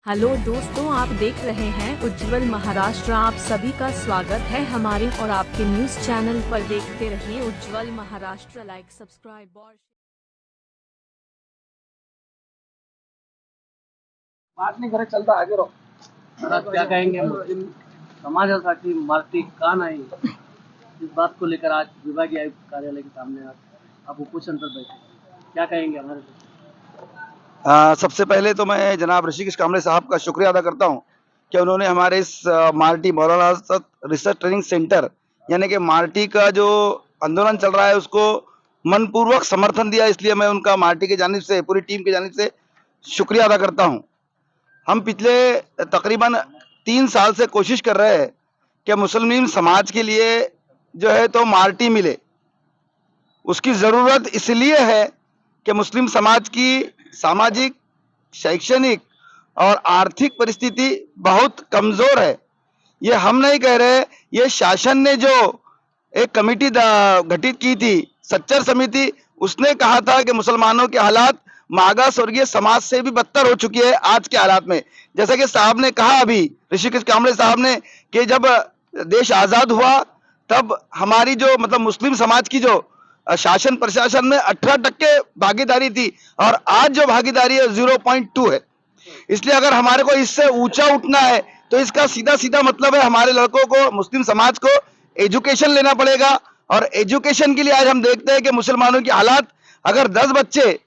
Hello दोस्तों, आप देख रहे हैं उज्जवल महाराष्ट्र। आप सभी का स्वागत है हमारे और आपके न्यूज चैनल पर। देखते रहिए उज्जवल महाराष्ट्र। लाइक, सब्सक्राइब और बात नहीं करे चलता आगे रहो। तर आप क्या कहेंगे? मुस्लिम समाजासाठी मारती का नहीं, इस बात को लेकर आज विभागीय आयुक्त कार्यालय के सामने आप उपोषण पर बैठे, क्या कहेंगे हमारे से? सबसे पहले तो मैं जनाब ऋषिकेश कामरे साहब का शुक्रिया अदा करता हूं कि उन्होंने हमारे इस मार्टी मौलाना आज़ाद रिसर्च ट्रेनिंग सेंटर यानी कि मार्टी का जो आंदोलन चल रहा है उसको मनपूर्वक समर्थन दिया। इसलिए मैं उनका मार्टी की जानिब से, पूरी टीम की जानिब से शुक्रिया अदा करता हूं। हम पिछले तकरीबन 3 साल से कोशिश कर रहे हैं कि मुस्लिम समाज के लिए जो है तो मार्टी मिले। उसकी ज़रूरत इसलिए है कि मुस्लिम समाज की सामाजिक, शैक्षणिक और आर्थिक परिस्थिति बहुत कमज़ोर है। ये हम नहीं कह रहे, ये शासन ने जो एक कमेटी गठित की थी, सच्चर समिति, उसने कहा था कि मुसलमानों के हालात मागास वर्गीय समाज से भी बदतर हो चुकी है आज के हालात में। जैसा कि साहब ने कहा अभी, ऋषिकेश कामरे साहब ने, कि जब देश आज़ाद हुआ तब हमारी जो मतलब मुस्लिम समाज की जो शासन प्रशासन में 18% भागीदारी थी और आज जो भागीदारी है 0.2 है। इसलिए अगर हमारे को इससे ऊंचा उठना है तो इसका सीधा सीधा मतलब है हमारे लड़कों को, मुस्लिम समाज को एजुकेशन लेना पड़ेगा। और एजुकेशन के लिए आज हम देखते हैं कि मुसलमानों की हालात, अगर 10 बच्चे,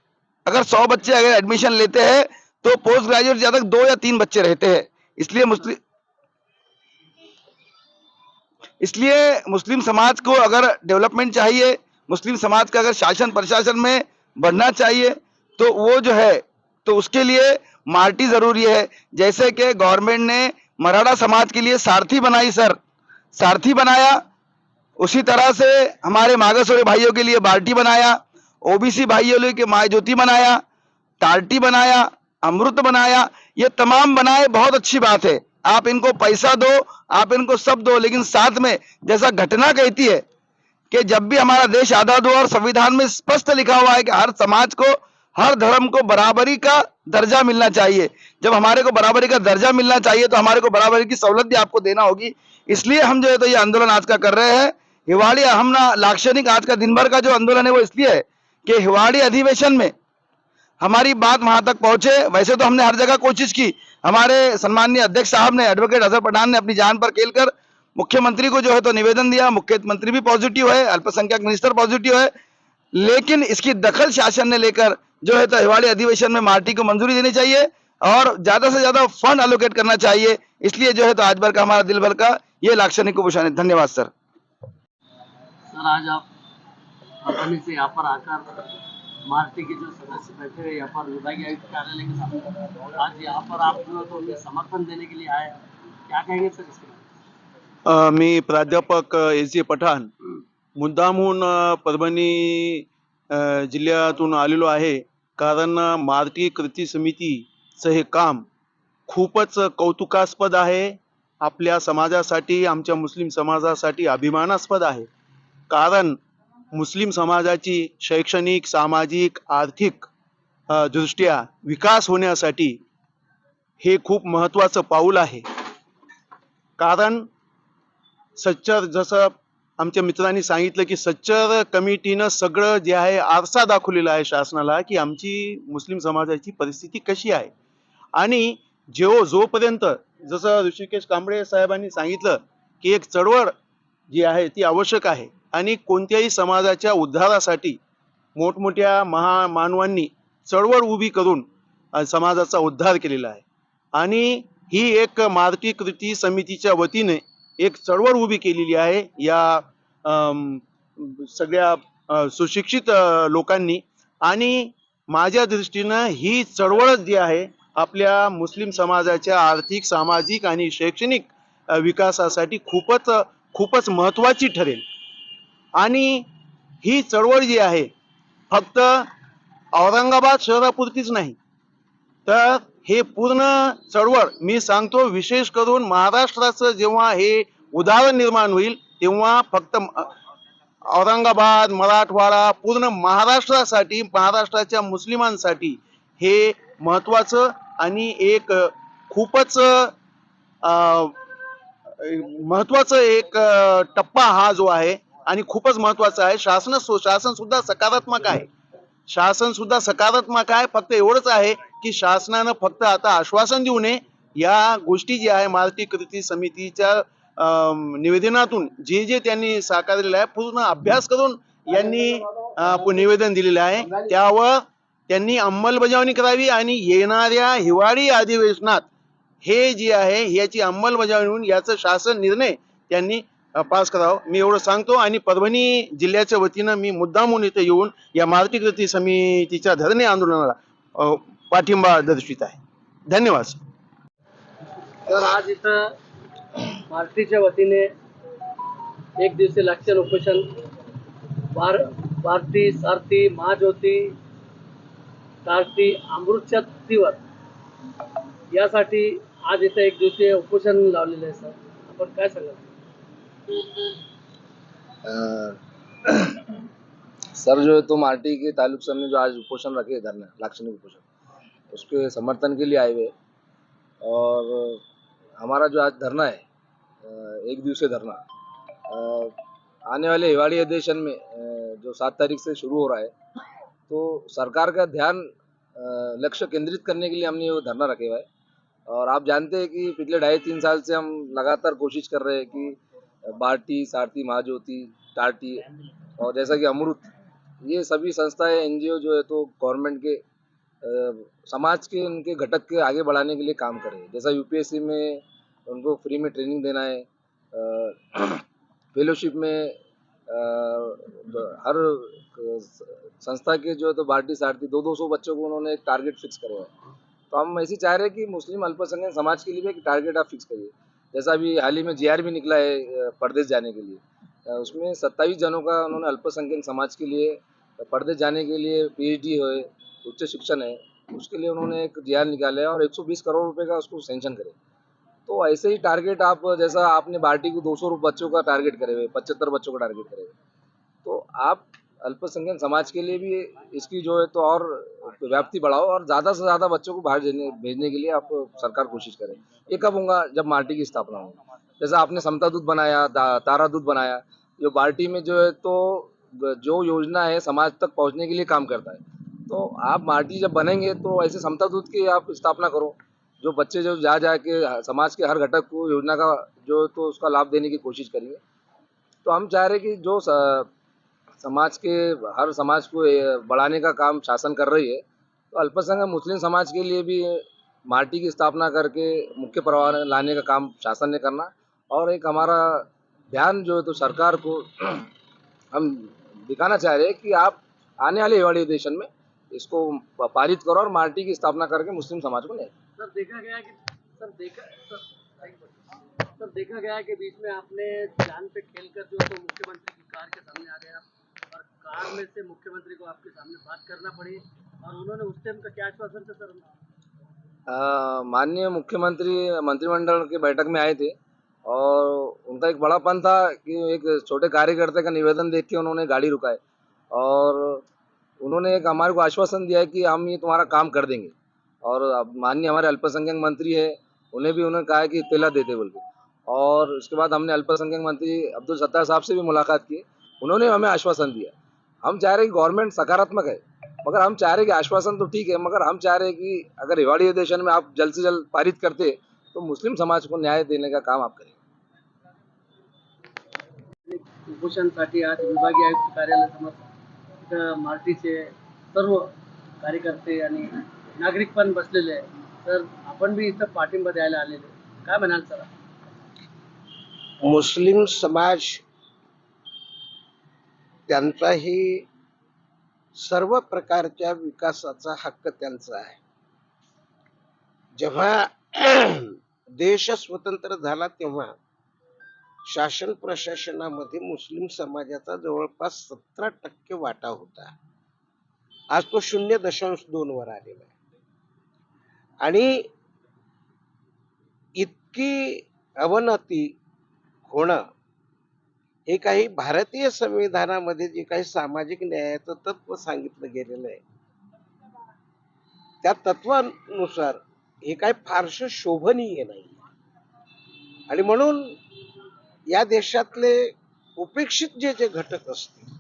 अगर 100 बच्चे अगर एडमिशन लेते हैं तो पोस्ट ग्रेजुएट ज्यादा 2 या 3 बच्चे रहते हैं। इसलिए मुस्लिम समाज को अगर डेवलपमेंट चाहिए, मुस्लिम समाज का अगर शासन प्रशासन में बढ़ना चाहिए तो वो जो है तो उसके लिए मार्टी जरूरी है। जैसे कि गवर्नमेंट ने मराठा समाज के लिए सारथी बनाई, सर सारथी बनाया, उसी तरह से हमारे मागासवर्गीय भाइयों के लिए बाल्टी बनाया, ओबीसी भाइयों के लिए माय ज्योति बनाया, टार्टी बनाया, अमृत बनाया। ये तमाम बनाए, बहुत अच्छी बात है। आप इनको पैसा दो, आप इनको सब दो, लेकिन साथ में जैसा घटना कहती है कि जब भी हमारा देश आजाद हुआ और संविधान में स्पष्ट लिखा हुआ है कि हर समाज को, हर धर्म को बराबरी का दर्जा मिलना चाहिए। जब हमारे को बराबरी का दर्जा मिलना चाहिए तो हमारे को बराबरी की सहूलत भी आपको देना होगी। इसलिए हम जो है तो ये आंदोलन आज का कर रहे हैं। हिवाड़ी हम ना लाक्षणिक आज का दिन भर का जो आंदोलन है वो इसलिए है कि हिवाड़ी अधिवेशन में हमारी बात वहां तक पहुंचे। वैसे तो हमने हर जगह कोशिश की, हमारे सम्माननीय अध्यक्ष साहब ने, एडवोकेट अजहर पठान ने अपनी जान पर खेलकर मुख्यमंत्री को जो है तो निवेदन दिया। मुख्यमंत्री भी पॉजिटिव है, अल्पसंख्यक मिनिस्टर पॉजिटिव है, लेकिन इसकी दखल शासन ने लेकर जो है तो हिवाड़ी अधिवेशन में मार्टी को मंजूरी देनी चाहिए और ज्यादा से ज्यादा फंड एलोकेट करना चाहिए। इसलिए जो है तो आज भर का हमारा दिल भर का ये लाक्षणिक कुपोषण है। धन्यवाद सर। सर, आज आप आसानी से यहाँ पर आकर मार्टी के जो सदस्य बैठे हुए यहाँ पर विभागीय आयुक्त कार्यालय के सामने, आज यहाँ पर आप जो है तो उन्हें समर्थन देने के लिए आए, क्या कहेंगे सर इसके बारे में? मी प्राध्यापक एस जे पठाण मुद्दामहून परभणी जिल्ह्यातून आलेलो आहे, कारण मार्टी कृती समितीचं हे काम खूपच कौतुकास्पद आहे। आपल्या समाजासाठी, आमच्या मुस्लिम समाजासाठी अभिमानास्पद आहे, कारण मुस्लिम समाजाची शैक्षणिक, सामाजिक, आर्थिक दृष्ट्या विकास होण्यासाठी हे खूप महत्त्वाचं पाऊल आहे। कारण सच्चर, जसं आमच्या मित्रांनी सांगितलं की सच्चर कमिटीनं सगळं जे आहे आरसा दाखवलेला आहे शासनाला की आमची मुस्लिम समाजाची परिस्थिती कशी आहे। आणि जोपर्यंत, जसं ऋषिकेश कांबळे साहेबांनी सांगितलं की एक चळवळ जी आहे ती आवश्यक आहे आणि कोणत्याही समाजाच्या उद्धारासाठी मोठमोठ्या महामानवांनी चळवळ उभी करून समाजाचा उद्धार केलेला आहे। आणि ही एक मार्टी कृती समितीच्या वतीने एक चळवळ उभी केलेली आहे या सगळ्या सुशिक्षित लोकांनी। आणि माझ्या दृष्टीनं ही चळवळ जी आहे आपल्या मुस्लिम समाजाच्या आर्थिक, सामाजिक आणि शैक्षणिक विकासासाठी खूपच महत्त्वाची ठरेल। आणि ही चळवळ जी आहे फक्त औरंगाबाद शहरापुरतीच नाही, तर हे पूर्ण चळवळ, मी सांगतो विशेष करून महाराष्ट्राचं जेव्हा हे उदाहरण निर्माण होईल तेव्हा फक्त औरंगाबाद, मराठवाडा, पूर्ण महाराष्ट्रासाठी, महाराष्ट्राच्या मुस्लिमांसाठी हे महत्त्वाचं आणि एक खूपच महत्वाचं एक टप्पा हा जो आहे आणि खूपच महत्वाचा आहे. शासन सुद्धा सकारात्मक आहे. शासन सुद्धा सकारात्मक आहे. फक्त एवढंच आहे की शासनानं फक्त आता आश्वासन देऊ नये. या गोष्टी ज्या आहे महाराष्ट्र कृती समितीच्या निवेदनातून जे जे त्यांनी साकारलेलं आहे पूर्ण अभ्यास करून यांनी निवेदन दिलेलं आहे. त्यावर त्यांनी अंमलबजावणी करावी आणि येणाऱ्या हिवाळी अधिवेशनात हे जे आहे याची अंमलबजावणी होऊन याचं शासन निर्णय त्यांनी पास करावं. मी एवढं सांगतो आणि परभणी जिल्ह्याच्या वतीनं मी मुद्दामून इथे येऊन या महाराष्ट्र कृती समितीच्या धरणे आंदोलनाला पाठिंबा दर्शवित आहे. धन्यवाद. तर आज इथं पार्टीच्या वतीने एक दिवसीय लाक्षण उपोषण भारती सारथी महाज्योती कार्ती अमृतच्या तिथीवर यासाठी आज इथं एक दिवसीय उपोषण लावलेलं आहे. सर, आपण काय सांगाल? सर जो है तो मार्टी के तालुक सर ने जो आज उपोषण रखे धरना लाक्षणिक उपोषण उसके समर्थन के लिए आए हुए और हमारा जो आज धरना है एक दिवसीय धरना आने वाले हिवाड़ी अधिवेशन में जो 7 तारीख से शुरू हो रहा है तो सरकार का ध्यान लक्ष्य केंद्रित करने के लिए हमने वो धरना रखे हुआ है। और आप जानते हैं कि पिछले 2.5-3 साल से हम लगातार कोशिश कर रहे हैं कि भारती सारथी महाज्योति टार्टी और जैसा कि अमृत ये सभी संस्थाएं एनजीओ जो है तो गवर्नमेंट के समाज के उनके घटक के आगे बढ़ाने के लिए काम करें। जैसा यूपीएससी में उनको फ्री में ट्रेनिंग देना है, फेलोशिप में हर संस्था के जो है तो भारतीय सारथी 200 बच्चों को उन्होंने एक टारगेट फिक्स करा है। तो हम ऐसे चाह रहे हैं कि मुस्लिम अल्पसंख्यक समाज के लिए भी एक टारगेट आप फिक्स करिए। जैसा अभी हाल ही में जीआर भी निकला है परदेश जाने के लिए, उसमें 27 जनों का उन्होंने अल्पसंख्यक समाज के लिए परदेश जाने के लिए पीएचडी है, उच्च शिक्षण है, उसके लिए उन्होंने एक जीआर निकाला है और 120 करोड़ रुपए का उसको सेंक्शन करे। तो ऐसे ही टारगेट आप जैसा आपने भारती को 200 बच्चों का टारगेट करे हुए, 75 बच्चों का टारगेट करे हुए, तो आप अल्पसंख्यक समाज के लिए भी इसकी जो है तो और व्याप्ति बढ़ाओ और ज़्यादा से ज़्यादा बच्चों को बाहर भेजने के लिए आप सरकार कोशिश करे। ये कब होगा? जब मार्टी की स्थापना हो। जैसा आपने समता दूत बनाया, तारा दूत बनाया, जो पार्टी में जो है तो जो योजना है समाज तक पहुंचने के लिए काम करता है। तो आप मार्टी जब बनेंगे तो ऐसे समता दूत की आप स्थापना करो, जो बच्चे जो जा के समाज के हर घटक को योजना का जो तो उसका लाभ देने की कोशिश करिए। तो हम चाह रहे कि जो समाज के हर समाज को बढ़ाने का काम शासन कर रही है, तो अल्पसंख्यक मुस्लिम समाज के लिए भी मार्टी की स्थापना करके मुख्य प्रवाह लाने का काम शासन ने करना और एक हमारा ध्यान जो है तो सरकार को हम दिखाना चाह रहे हैं कि आप आने वाले हिवाड़ी अधिवेशन में इसको पारित करो और मार्टी की स्थापना करके मुस्लिम समाज को ले। सर देखा गया कि बीच में आपने जान पे खेलकर जो तो मुख्यमंत्री की कार के सामने आ गया और कार में से मुख्यमंत्री को आपके सामने बात करना पड़ी और उन्होंने उस टाइम का क्या आश्वासन था सर? माननीय मुख्यमंत्री मंत्रिमंडल की बैठक में आए थे और उनका एक बड़ापन था कि एक छोटे कार्यकर्ता का निवेदन देख के उन्होंने गाड़ी रुकाए और उन्होंने एक हमारे को आश्वासन दिया है कि हम ये तुम्हारा काम कर देंगे। और माननीय हमारे अल्पसंख्यक मंत्री है, उन्हें भी उन्होंने कहा है कि इत्तेला देते बोल के। और उसके बाद हमने अल्पसंख्यक मंत्री अब्दुल सत्तार साहब से भी मुलाकात की, उन्होंने हमें आश्वासन दिया। हम चाह रहे हैं कि गवर्नमेंट सकारात्मक है, मगर हम चाह रहे हैं कि आश्वासन तो ठीक है, मगर हम चाह रहे हैं कि अगर हिवाड़ी अधिवेशन में आप जल्द से जल्द पारित करते तो मुस्लिम समाज को न्याय देने का काम आप करें। उपोषणसाठी आज विभागीय आयुक्त कार्यालयासमोर इथं मार्टीचे सर्व कार्यकर्ते आणि नागरिक पण बसलेले आहे. तर आपण भी इथं पाठिंबा द्यायला आलेले, काय म्हणाल सर? मुस्लिम समाज त्यांचाही सर्व प्रकारच्या विकासाचा हक्क त्यांचा आहे. जेव्हा देश स्वतंत्र झाला तेव्हा शासन प्रशासनामध्ये मुस्लिम समाजाचा जवळपास 17% वाटा होता. आज तो 0.2 वर आलेला आहे. आणि इतकी अवनती होणं हे काही भारतीय संविधानामध्ये जे काही सामाजिक न्यायाचं तत्व सांगितलं गेलेलं आहे त्या तत्वानुसार हे काय फारसं शोभनीय नाही. आणि म्हणून या देशातले उपेक्षित जे घटक असतील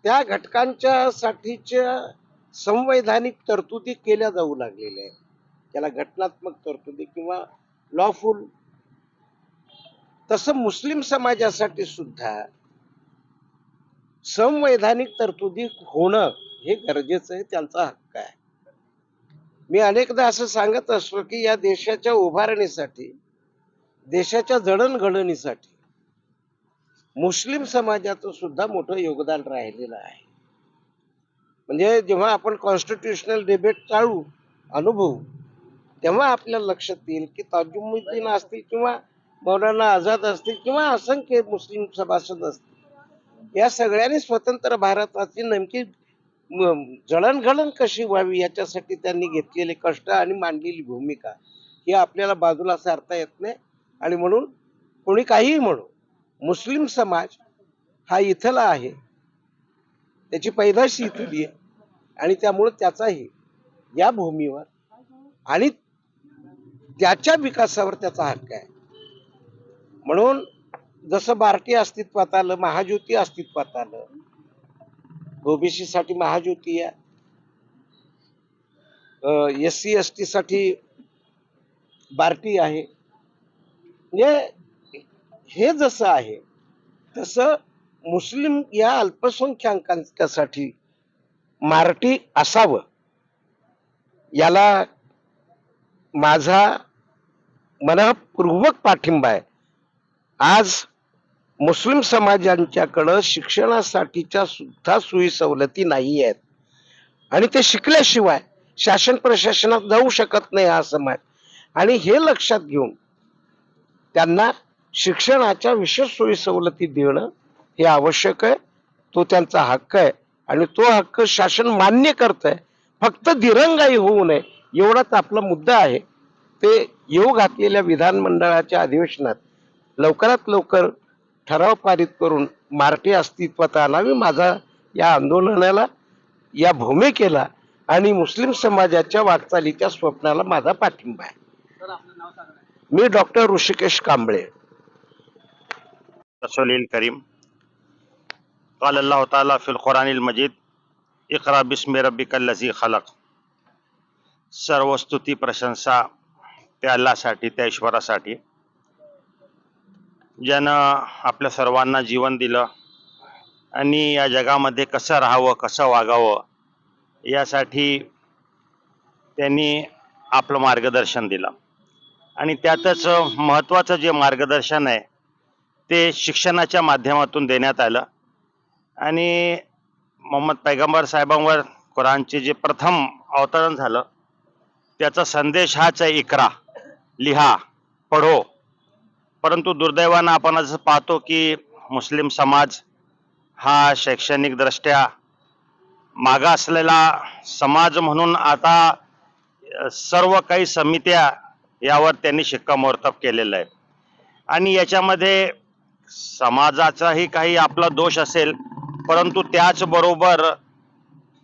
त्या घटकांच्या साठीच्या संवैधानिक तरतुदी केल्या जाऊ लागलेल्या आहेत. त्याला घटनात्मक तरतुदी किंवा लॉफुल. तसं मुस्लिम समाजासाठी सुद्धा संवैधानिक तरतुदी होणं हे गरजेचं आहे, त्यांचा हक्क आहे. मी अनेकदा असं सांगत असतो की या देशाच्या उभारणीसाठी, देशाच्या जडणघडणीसाठी मुस्लिम समाजाचं सुद्धा मोठं योगदान राहिलेलं आहे. म्हणजे जेव्हा आपण कॉन्स्टिट्यूशनल डिबेट चालू अनुभवू तेव्हा आपल्याला लक्षात येईल की ताजुद्दीन असतील किंवा मौलाना आझाद असतील किंवा असंख्य मुस्लिम सभासद असतील, या सगळ्यांनी स्वतंत्र भारताची नेमकी जडणघडण कशी व्हावी याच्यासाठी त्यांनी घेतलेले कष्ट आणि मांडलेली भूमिका ही आपल्याला बाजूला सारता येत नाही. आणि म्हणून कोणी काहीही म्हणू, मुस्लिम समाज हा इथला आहे, त्याची पैदाशी इथली आहे आणि त्यामुळे त्याचाही या भूमीवर आणि त्याच्या विकासावर त्याचा हक्क आहे. म्हणून जसं बार्टी अस्तित्वात आलं, महाज्योती अस्तित्वात आलं, ओबीसी साठी महाज्योती आहे, SC ST साठी बार्टी आहे. म्हणजे हे जसं आहे तसं मुस्लिम या अल्पसंख्याकांसाठी मार्टी असावं, याला माझा मनपूर्वक पाठिंबा आहे. आज मुस्लिम समाजांच्याकडं शिक्षणासाठीच्या सुद्धा सोयी सवलती नाही आहेत आणि ते शिकल्याशिवाय शासन प्रशासनात जाऊ शकत नाही हा समाज. आणि हे लक्षात घेऊन त्यांना शिक्षणाच्या विशेष सोयी सवलती देणं हे आवश्यक आहे. तो त्यांचा हक्क आहे आणि तो हक्क शासन मान्य करत आहे. फक्त दिरंगाई होऊ नये एवढाच आपला मुद्दा आहे. ते येऊ घातलेल्या विधानमंडळाच्या अधिवेशनात लवकरात लवकर ठराव पारित करून मार्टी अस्तित्वात आणावी. माझा या आंदोलनाला, या भूमिकेला आणि मुस्लिम समाजाच्या वाटचालीच्या स्वप्नाला माझा पाठिंबा आहे. सर आपलं नाव सांगा. मी डॉक्टर ऋषिकेश कांबळे. रसूल करीम क़ाल अल्लाह ताला फिल कुरानिल मजीद इक़रा बिस्मि रब्बिकल लज़ी खलक़. सर्व स्तुती प्रशंसा त्या अल्लाहसाठी, त्या ईश्वरासाठी ज्यानं आपल्या सर्वांना जीवन दिलं आणि या जगामध्ये कसं राहावं, कसं वागावं यासाठी त्यांनी आपलं मार्गदर्शन दिलं. आणि त्यातच महत्त्वाचं जे मार्गदर्शन आहे ते शिक्षणाच्या माध्यमातून देण्यात आलं. आणि मोहम्मद पैगंबर साहेबांवर कुराणचे जे प्रथम अवतरण झालं त्याचा संदेश हाच आहे, इकरा, लिहा, पढो. परंतु दुर्दैवानं आपण असं पाहतो की मुस्लिम समाज हा शैक्षणिक दृष्ट्या मागासलेला समाज म्हणून आता सर्व काही समित्या यावर त्यांनी शिक्कामोर्तब केलेलं आहे. आणि याच्यामध्ये समाजाचाही काही आपला दोष असेल, परंतु त्याचबरोबर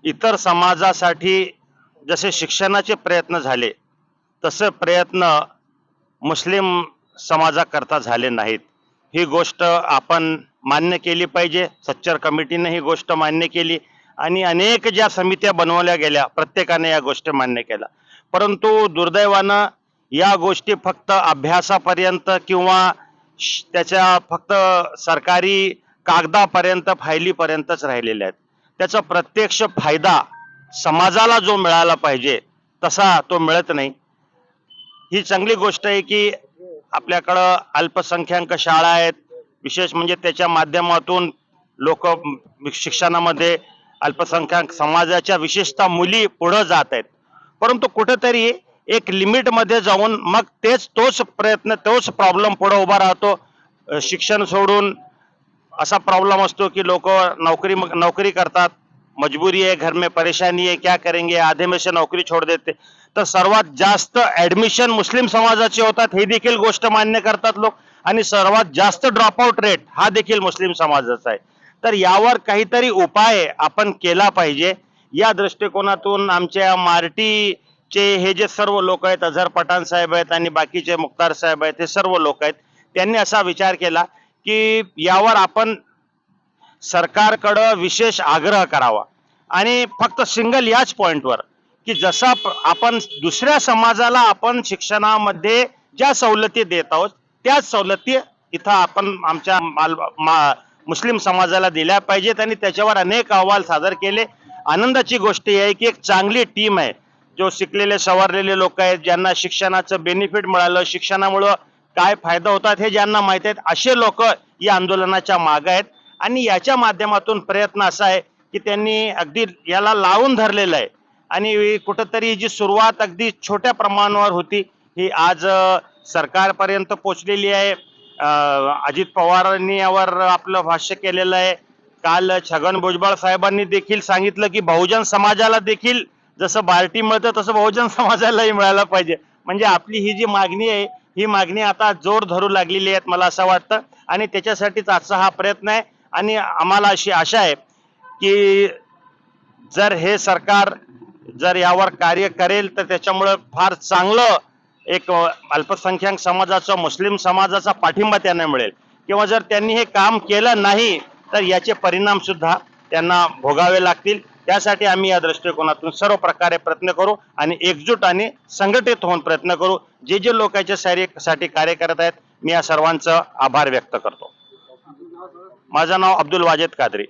इतर समाजासाठी जसे शिक्षणाचे प्रयत्न झाले तसे प्रयत्न मुस्लिम समाजाकरता झाले नाहीत. ही गोष्ट आपण मान्य केली पाहिजे. सच्चर कमिटीने ही गोष्ट मान्य केली आणि अनेक ज्या समित्या बनवल्या गेल्या प्रत्येकाने या गोष्टी मान्य केल्या. परंतु दुर्दैवानं या गोष्टी फक्त अभ्यासापर्यंत किंवा त्याच्या फक्त सरकारी कागदापर्यंत, फायलीपर्यंतच राहिलेल्या आहेत. त्याचा प्रत्यक्ष फायदा समाजाला जो मिळाला पाहिजे तसा तो मिळत नाही. ही चांगली गोष्ट आहे की आपल्याकडं अल्पसंख्याक शाळा आहेत, विशेष म्हणजे त्याच्या माध्यमातून लोक शिक्षणामध्ये अल्पसंख्याक समाजाच्या विशेषतः मुली पुढे जात आहेत. परंतु कुठेतरी एक लिमिटमध्ये जाऊन मग तोच प्रयत्न, तोच प्रॉब्लेम पुढे उभा राहतो. शिक्षण सोडून असा प्रॉब्लेम असतो की लोक नौकरी करतात, मजबूरी है, घर में परेशानी है, क्या करेंगे, आधे में से नौकरी छोड़ देते. तर सर्वात जास्त ऍडमिशन मुस्लिम समाजाचे होतात हे देखील गोष्ट मान्य करतात लोक. आणि सर्वात जास्त ड्रॉपआउट रेट हा देखील मुस्लिम समाजाचा आहे. तर यावर काहीतरी उपाय आपण केला पाहिजे. या दृष्टिकोनातून आमच्या मार्टी चे हे जे सर्व लोक आहेत, अझहर पठाण साहेब आहेत आणि बाकीचे मुख्तार साहेब आहेत, हे सर्व लोक आहेत, त्यांनी असा विचार केला की यावर आपण सरकारकडं विशेष आग्रह करावा आणि फक्त सिंगल याच पॉइंटवर की जसा आपण दुसऱ्या समाजाला आपण शिक्षणामध्ये ज्या सवलती देत आहोत त्याच सवलती इथं आपण आमच्या मुस्लिम समाजाला दिल्या पाहिजेत आणि त्याच्यावर अनेक अहवाल सादर केले. आनंदाची गोष्ट ही आहे की एक चांगली टीम आहे, जो शिकलेले सवरलेले लोक आहेत, ज्यांना शिक्षणाचं बेनिफिट मिळालं, शिक्षणामुळं काय फायदा होतात हे ज्यांना माहित आहेत, असे लोक या आंदोलनाच्या मागे आहेत. आणि याच्या माध्यमातून प्रयत्न असा आहे की त्यांनी अगदी याला लावून धरलेलं आहे आणि कुठंतरी जी सुरुवात अगदी छोट्या प्रमाणावर होती ही आज सरकारपर्यंत पोहोचलेली आहे. अजित पवारांनी यावर आपलं भाष्य केलेलं आहे. काल छगन भुजबळ साहेबांनी देखील सांगितलं की बहुजन समाजाला देखील जसं बार्टी मिळतं तसं बहुजन समाजालाही मिळायला पाहिजे. म्हणजे आपली ही जी मागणी आहे ही मागणी आता जोर धरू लागलेली आहे मला असं वाटतं आणि त्याच्यासाठीच आजचा हा प्रयत्न आहे. आणि आम्हाला अशी आशा आहे की जर हे सरकार जर यावर कार्य करेल तर त्याच्यामुळे फार चांगलं एक अल्पसंख्याक समाजाचा, मुस्लिम समाजाचा पाठिंबा त्यांना मिळेल. किंवा जर त्यांनी हे काम केलं नाही तर याचे परिणाम सुद्धा त्यांना भोगावे लागतील. त्यासाठी आम्ही या दृष्टिकोनातून सर्व प्रकारे प्रयत्न करू आणि एकजूट आणि संघटित होऊन प्रयत्न करू. जे जे लोक याच्यासाठी कार्य करत आहेत मी या सर्वांचं आभार व्यक्त करतो. माझं नाव अब्दुल वाजेद कादरी.